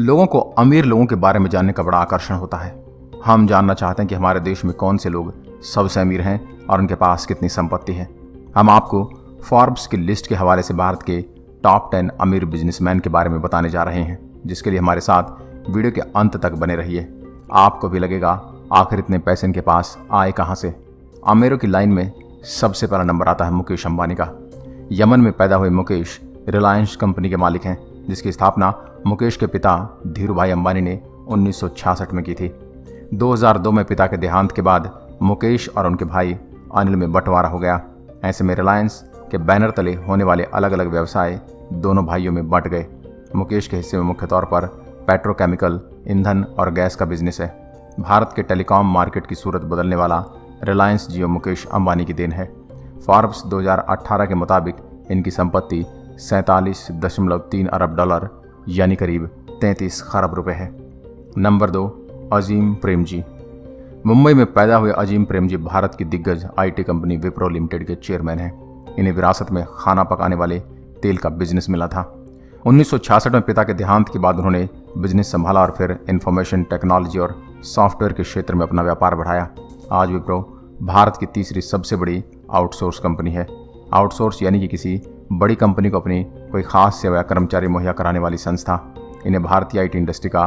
लोगों को अमीर लोगों के बारे में जानने का बड़ा आकर्षण होता है। हम जानना चाहते हैं कि हमारे देश में कौन से लोग सबसे अमीर हैं और उनके पास कितनी संपत्ति है। हम आपको फॉर्ब्स की लिस्ट के हवाले से भारत के टॉप 10 अमीर बिजनेसमैन के बारे में बताने जा रहे हैं, जिसके लिए हमारे साथ वीडियो के अंत तक बने रहिए। आपको भी लगेगा आखिर इतने पैसे इनके पास आए कहाँ से। अमीरों की लाइन में सबसे पहला नंबर आता है मुकेश अंबानी का। यमन में पैदा हुए मुकेश रिलायंस कंपनी के मालिक हैं, जिसकी स्थापना मुकेश के पिता धीरूभाई अंबानी ने 1966 में की थी। 2002 में पिता के देहांत के बाद मुकेश और उनके भाई अनिल में बंटवारा हो गया। ऐसे में रिलायंस के बैनर तले होने वाले अलग अलग व्यवसाय दोनों भाइयों में बंट गए। मुकेश के हिस्से में मुख्य तौर पर पेट्रोकेमिकल, ईंधन और गैस का बिजनेस है। भारत के टेलीकॉम मार्केट की सूरत बदलने वाला रिलायंस जियो मुकेश अंबानी की देन है। फॉर्ब्स 2018 के मुताबिक इनकी संपत्ति 47.3 अरब डॉलर यानी करीब 33 खरब रुपए है। नंबर 2, अजीम प्रेमजी। मुंबई में पैदा हुए अजीम प्रेमजी भारत की दिग्गज आईटी कंपनी विप्रो लिमिटेड के चेयरमैन हैं। इन्हें विरासत में खाना पकाने वाले तेल का बिजनेस मिला था। 1966 में पिता के देहांत के बाद उन्होंने बिजनेस संभाला और फिर इंफॉर्मेशन टेक्नोलॉजी और सॉफ्टवेयर के क्षेत्र में अपना व्यापार बढ़ाया। आज विप्रो भारत की तीसरी सबसे बड़ी आउटसोर्स कंपनी है। आउटसोर्स यानी कि किसी बड़ी कंपनी को अपनी कोई खास सेवा या कर्मचारी मुहैया कराने वाली संस्था। इन्हें भारतीय आईटी इंडस्ट्री का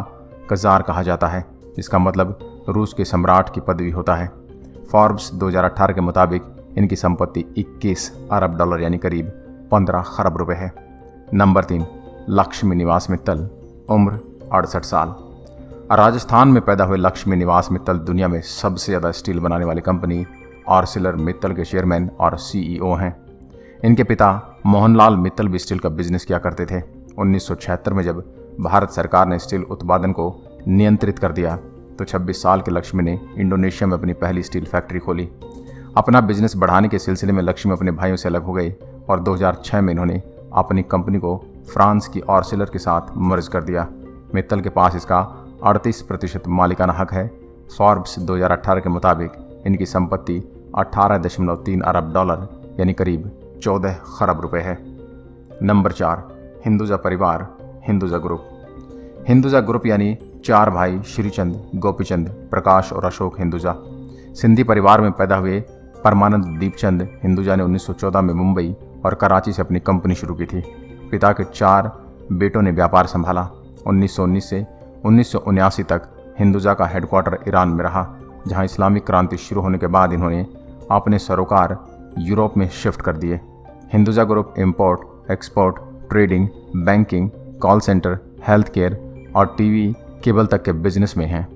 कजार कहा जाता है, जिसका मतलब रूस के सम्राट की पदवी होता है। फॉर्ब्स 2018 के मुताबिक इनकी संपत्ति 21 अरब डॉलर यानी करीब 15 खरब रुपए है। नंबर 3, लक्ष्मी निवास मित्तल। उम्र 68 साल। राजस्थान में पैदा हुए लक्ष्मी निवास मित्तल दुनिया में सबसे ज़्यादा स्टील बनाने वाली कंपनी आर्सिलर मित्तल के चेयरमैन और सीईओ हैं। इनके पिता मोहनलाल मित्तल भी स्टील का बिजनेस किया करते थे। 1976 में जब भारत सरकार ने स्टील उत्पादन को नियंत्रित कर दिया तो 26 साल के लक्ष्मी ने इंडोनेशिया में अपनी पहली स्टील फैक्ट्री खोली। अपना बिजनेस बढ़ाने के सिलसिले में लक्ष्मी अपने भाइयों से अलग हो गई और 2006 में इन्होंने अपनी कंपनी को फ्रांस की आर्सिलर के साथ मर्ज कर दिया। मित्तल के पास इसका 38% मालिकाना हक है। फॉर्ब्स 2018 के मुताबिक इनकी संपत्ति 18.3 अरब डॉलर यानी करीब 14 खरब रुपए है। नंबर 4, हिंदुजा परिवार, हिंदुजा ग्रुप। हिंदुजा ग्रुप यानी 4 भाई श्रीचंद, गोपीचंद, प्रकाश और अशोक हिंदुजा। सिंधी परिवार में पैदा हुए परमानंद दीपचंद हिंदुजा ने 1914 में मुंबई और कराची से अपनी कंपनी शुरू की थी। पिता के 4 बेटों ने व्यापार संभाला। 1919 से 1979 तक हिंदुजा का हेडक्वार्टर ईरान में रहा, जहां इस्लामिक क्रांति शुरू होने के बाद इन्होंने अपने सरोकार यूरोप में शिफ्ट कर दिए। Hinduja group import, export, trading, banking, call centre, health care और टीवी केबल तक के बिजनेस में हैं।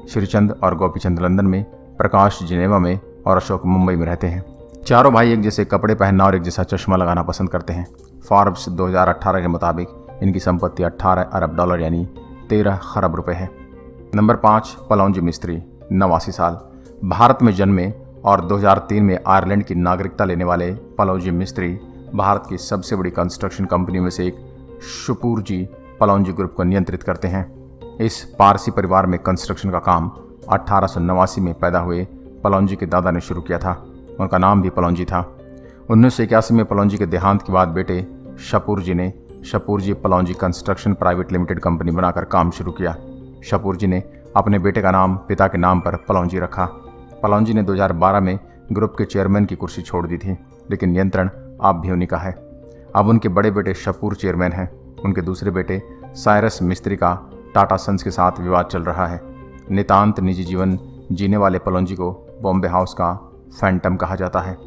श्रीचंद और गोपीचंद लंदन में, प्रकाश जिनेवा में और अशोक मुंबई में रहते हैं। चारों भाई एक जैसे कपड़े पहनना और एक जैसा चश्मा लगाना पसंद करते हैं। फॉर्ब्स 2018 के मुताबिक इनकी संपत्ति 18 अरब डॉलर यानी 13 खरब रुपए है। नंबर 5, पलौंजी मिस्त्री, 89 साल। भारत में जन्मे और 2003 में आयरलैंड की नागरिकता लेने वाले पलौंजी मिस्त्री भारत की सबसे बड़ी कंस्ट्रक्शन कंपनियों में से एक शपूरजी पलौंजी ग्रुप को नियंत्रित करते हैं। इस पारसी परिवार में कंस्ट्रक्शन का काम 1889 में पैदा हुए पलौंजी के दादा ने शुरू किया था। उनका नाम भी पलौंजी था। 1981 में पलौंजी के देहांत के बाद बेटे शपूरजी ने Shapoorji Pallonji construction private limited company बनाकर काम शुरू किया। शपूरजी ने अपने बेटे का नाम पिता के नाम पर पलौंजी रखा। पलौंजी ने 2012 में ग्रुप के चेयरमैन की कुर्सी छोड़ दी थी, लेकिन नियंत्रण अब भी उन्हीं का है। अब उनके बड़े बेटे शपूर चेयरमैन हैं। उनके दूसरे बेटे साइरस मिस्त्री का टाटा सन्स के साथ विवाद चल रहा है। नितांत निजी जीवन जीने वाले पलौंजी को बॉम्बे हाउस का फैंटम कहा जाता है।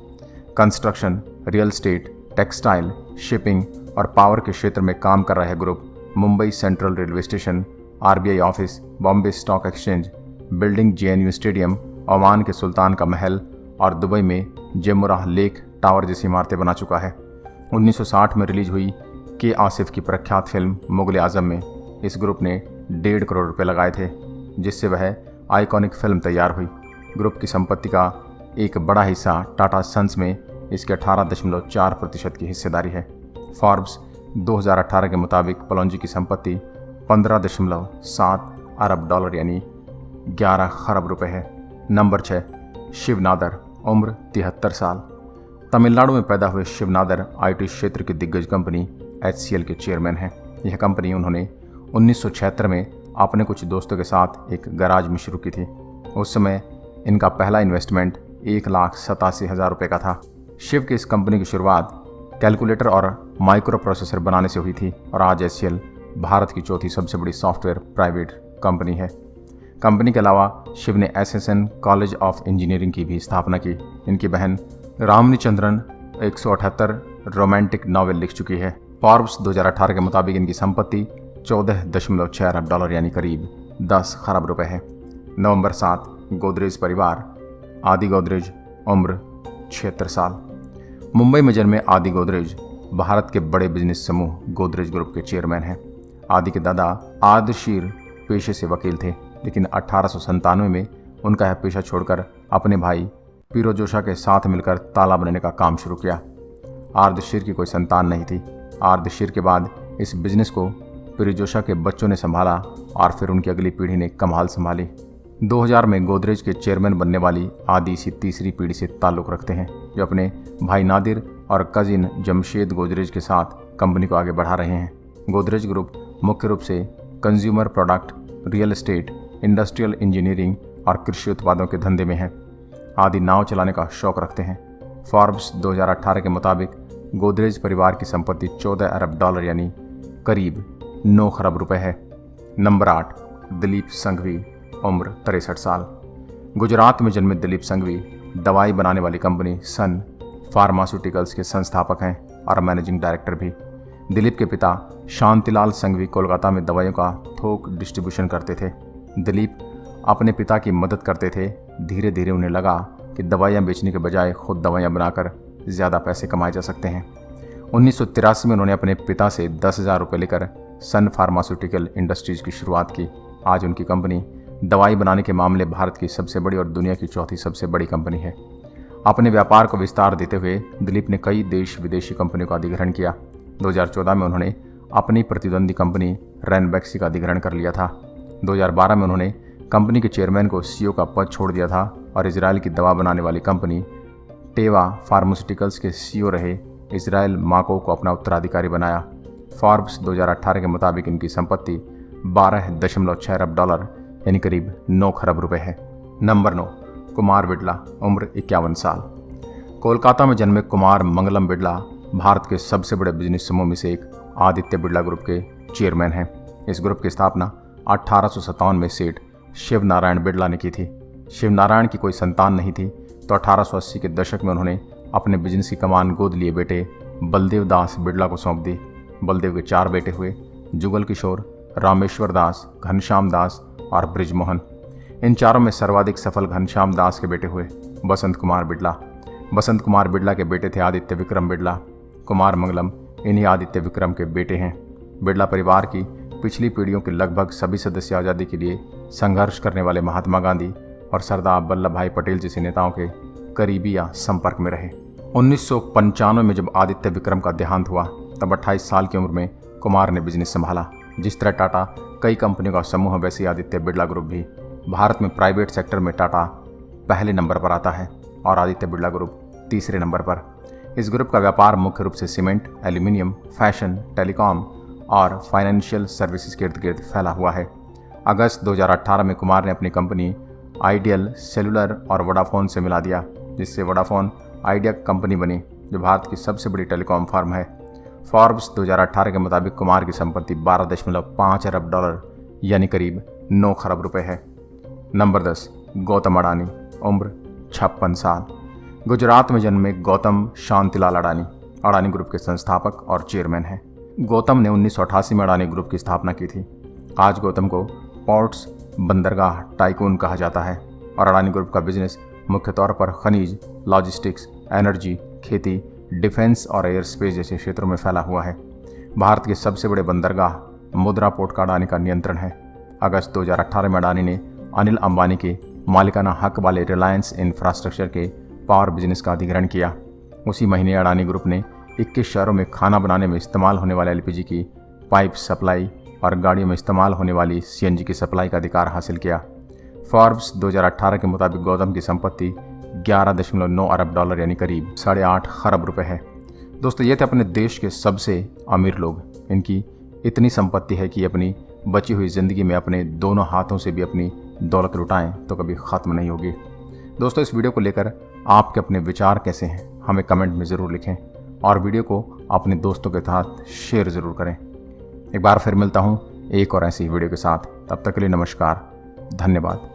Construction, real estate, textile, shipping और पावर के क्षेत्र में काम कर रहा है group Mumbai central railway station, RBI office, Bombay stock exchange, building JNU stadium, Oman के सुल्तान का महल और दुबई में जेमुराह लेक टावर जैसी इमारतें बना चुका है। 1960 में रिलीज हुई के आसिफ की प्रख्यात फिल्म मुगल आजम में इस ग्रुप ने 1.5 करोड़ रुपए लगाए थे, जिससे वह आइकॉनिक फिल्म तैयार हुई। ग्रुप की संपत्ति का एक बड़ा हिस्सा टाटा सन्स में इसके 18.4% की हिस्सेदारी है। फॉर्ब्स 2018 के मुताबिक पलौंजी की संपत्ति 15.7 अरब डॉलर यानी 11 खरब रुपए है। नंबर 6, शिव नादर। उम्र 73 साल। तमिलनाडु में पैदा हुए शिव नादर आईटी क्षेत्र की दिग्गज कंपनी HCL के चेयरमैन हैं। यह कंपनी उन्होंने 1976 में अपने कुछ दोस्तों के साथ एक गैराज में शुरू की थी। उस समय इनका पहला इन्वेस्टमेंट 1,87,000 रुपये का था। शिव की इस कंपनी की शुरुआत कैलकुलेटर और माइक्रो प्रोसेसर बनाने से हुई थी और आज HCL भारत की चौथी सबसे बड़ी सॉफ्टवेयर प्राइवेट कंपनी है। कंपनी के अलावा शिव ने SSN कॉलेज ऑफ इंजीनियरिंग की भी स्थापना की। इनकी बहन रामनी चंद्रन 178 रोमांटिक नॉवेल लिख चुकी है। फॉर्ब्स 2018 के मुताबिक इनकी संपत्ति 14.6 अरब डॉलर यानी करीब 10 खरब रुपए है। नवंबर 7 गोदरेज परिवार। आदि गोदरेज, उम्र 76 साल। मुंबई में जन्मे आदि गोदरेज भारत के बड़े बिजनेस समूह गोदरेज ग्रुप के चेयरमैन हैं। आदि के दादा आदशीर पेशे से वकील थे, लेकिन 1897 में उनका यह पेशा छोड़कर अपने भाई पीरोजोशा के साथ मिलकर ताला बनाने का काम शुरू किया। आर्दशीर की कोई संतान नहीं थी। आर्दशीर के बाद इस बिजनेस को पीरोजोशा के बच्चों ने संभाला और फिर उनकी अगली पीढ़ी ने कमाल संभाली। 2000 में गोदरेज के चेयरमैन बनने वाली आदि इसी तीसरी पीढ़ी से ताल्लुक़ रखते हैं, जो अपने भाई नादिर और कजिन जमशेद गोदरेज के साथ कंपनी को आगे बढ़ा रहे हैं। गोदरेज ग्रुप मुख्य रूप से consumer product, real estate, industrial engineering और कृषि उत्पादों के धंधे में है। आदि नाव चलाने का शौक रखते हैं। फॉर्ब्स 2018 के मुताबिक गोदरेज परिवार की संपत्ति 14 अरब डॉलर यानी करीब 9 खरब रुपए है। नंबर 8 दिलीप संघवी, उम्र 63 साल। गुजरात में जन्मे दिलीप संघवी दवाई बनाने वाली कंपनी सन फार्मास्यूटिकल्स के संस्थापक हैं और मैनेजिंग डायरेक्टर भी। दिलीप के पिता शांतिलाल संघवी कोलकाता में दवाइयों का थोक डिस्ट्रीब्यूशन करते थे। दिलीप अपने पिता की मदद करते थे। धीरे धीरे उन्हें लगा कि दवाइयाँ बेचने के बजाय खुद दवाइयाँ बनाकर ज़्यादा पैसे कमाए जा सकते हैं। 1983 में उन्होंने अपने पिता से 10,000 रुपये लेकर सन फार्मास्यूटिकल इंडस्ट्रीज की शुरुआत की। आज उनकी कंपनी दवाई बनाने के मामले भारत की सबसे बड़ी और दुनिया की चौथी सबसे बड़ी कंपनी है। अपने व्यापार को विस्तार देते हुए दिलीप ने कई देश विदेशी कंपनियों का अधिग्रहण किया। 2014 में उन्होंने अपनी प्रतिद्वंदी कंपनी रैनबैक्सी का अधिग्रहण कर लिया था। 2012 में उन्होंने कंपनी के चेयरमैन को CEO का पद छोड़ दिया था और इजराइल की दवा बनाने वाली कंपनी टेवा फार्मास्यूटिकल्स के CEO रहे इजराइल माको को अपना उत्तराधिकारी बनाया। फॉर्ब्स 2018 के मुताबिक इनकी संपत्ति 12.6 अरब डॉलर यानी करीब 9 खरब रुपए है। नंबर 9 कुमार बिड़ला, उम्र 51 साल। कोलकाता में जन्मे कुमार मंगलम बिड़ला भारत के सबसे बड़े बिजनेस समूह में से एक आदित्य बिड़ला ग्रुप के चेयरमैन हैं। इस ग्रुप की स्थापना 1857 में सेठ शिव नारायण बिड़ला ने की थी। शिव नारायण की कोई संतान नहीं थी, तो 1880 के दशक में उन्होंने अपने बिजनेस की कमान गोद लिए बेटे बलदेव दास बिड़ला को सौंप दी। बलदेव के 4 बेटे हुए, जुगल किशोर, रामेश्वर दास, घनश्याम दास और ब्रिजमोहन। इन चारों में सर्वाधिक सफल घनश्याम दास के बेटे हुए बसंत कुमार बिड़ला। बसंत कुमार बिड़ला के बेटे थे आदित्य विक्रम बिड़ला। कुमार मंगलम इन्हीं आदित्य विक्रम के बेटे हैं। बिड़ला परिवार की पिछली पीढ़ियों के लगभग सभी सदस्य आज़ादी के लिए संघर्ष करने वाले महात्मा गांधी और सरदार वल्लभ भाई पटेल जैसे नेताओं के करीबी या संपर्क में रहे। 1995 में जब आदित्य विक्रम का देहांत हुआ, तब 28 साल की उम्र में कुमार ने बिजनेस संभाला। जिस तरह टाटा कई कंपनियों का समूह, वैसे ही आदित्य बिड़ला ग्रुप भी। भारत में प्राइवेट सेक्टर में टाटा पहले नंबर पर आता है और आदित्य बिड़ला ग्रुप तीसरे नंबर पर। इस ग्रुप का व्यापार मुख्य रूप से सीमेंट, एल्यूमिनियम, फैशन, टेलीकॉम और फाइनेंशियल सर्विसेज के इर्द गिर्द फैला हुआ है। अगस्त 2018 में कुमार ने अपनी कंपनी आइडियल सेलुलर और वोडाफोन से मिला दिया, जिससे वोडाफोन आइडिया कंपनी बनी, जो भारत की सबसे बड़ी टेलीकॉम फर्म है। फॉर्ब्स 2018 के मुताबिक कुमार की संपत्ति 12.5 अरब डॉलर यानी करीब 9 खरब रुपए है। नंबर 10 गौतम अडानी, उम्र 56 साल। गुजरात में जन्मे गौतम शांतिलाल अडानी अडानी ग्रुप के संस्थापक और चेयरमैन हैं। गौतम ने 1988 में अडानी ग्रुप की स्थापना की थी। आज गौतम को पोर्ट्स, बंदरगाह टाइकून कहा जाता है और अडानी ग्रुप का बिजनेस मुख्य तौर पर खनिज, लॉजिस्टिक्स, एनर्जी, खेती, डिफेंस और एयर स्पेस जैसे क्षेत्रों में फैला हुआ है। भारत के सबसे बड़े बंदरगाह मुद्रा पोर्ट का अडानी का नियंत्रण है। अगस्त 2018 में अडानी ने अनिल अंबानी के मालिकाना हक वाले रिलायंस इंफ्रास्ट्रक्चर के पावर बिजनेस का अधिग्रहण किया। उसी महीने अडानी ग्रुप ने 21 शहरों में खाना बनाने में इस्तेमाल होने वाले LPG की पाइप सप्लाई और गाड़ियों में इस्तेमाल होने वाली CNG की सप्लाई का अधिकार हासिल किया। फॉर्ब्स 2018 के मुताबिक गौतम की संपत्ति 11.9 अरब डॉलर यानी करीब 8.5 खरब रुपए है। दोस्तों, ये थे अपने देश के सबसे अमीर लोग। इनकी इतनी संपत्ति है कि अपनी बची हुई ज़िंदगी में अपने दोनों हाथों से भी अपनी दौलत लुटाएं तो कभी ख़त्म नहीं होगी। दोस्तों, इस वीडियो को लेकर आपके अपने विचार कैसे हैं हमें कमेंट में ज़रूर लिखें और वीडियो को अपने दोस्तों के साथ शेयर ज़रूर करें। एक बार फिर मिलता हूँ एक और ऐसी वीडियो के साथ। तब तक के लिए नमस्कार, धन्यवाद।